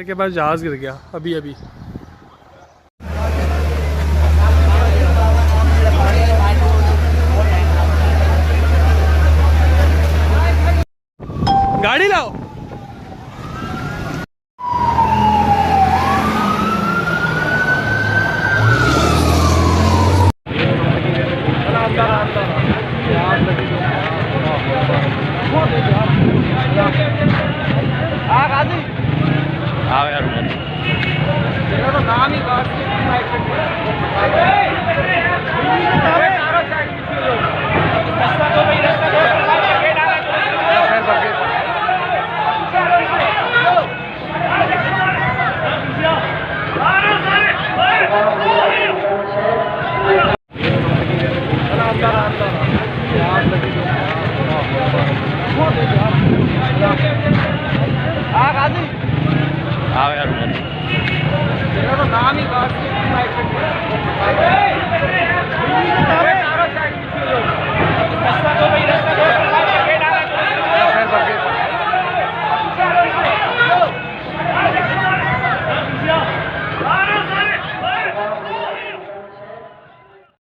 के पास जहाज गिर गया अभी अभी। गाड़ी लाओ। हाँ यार तो नाम ही हाँ यार तो नाम ही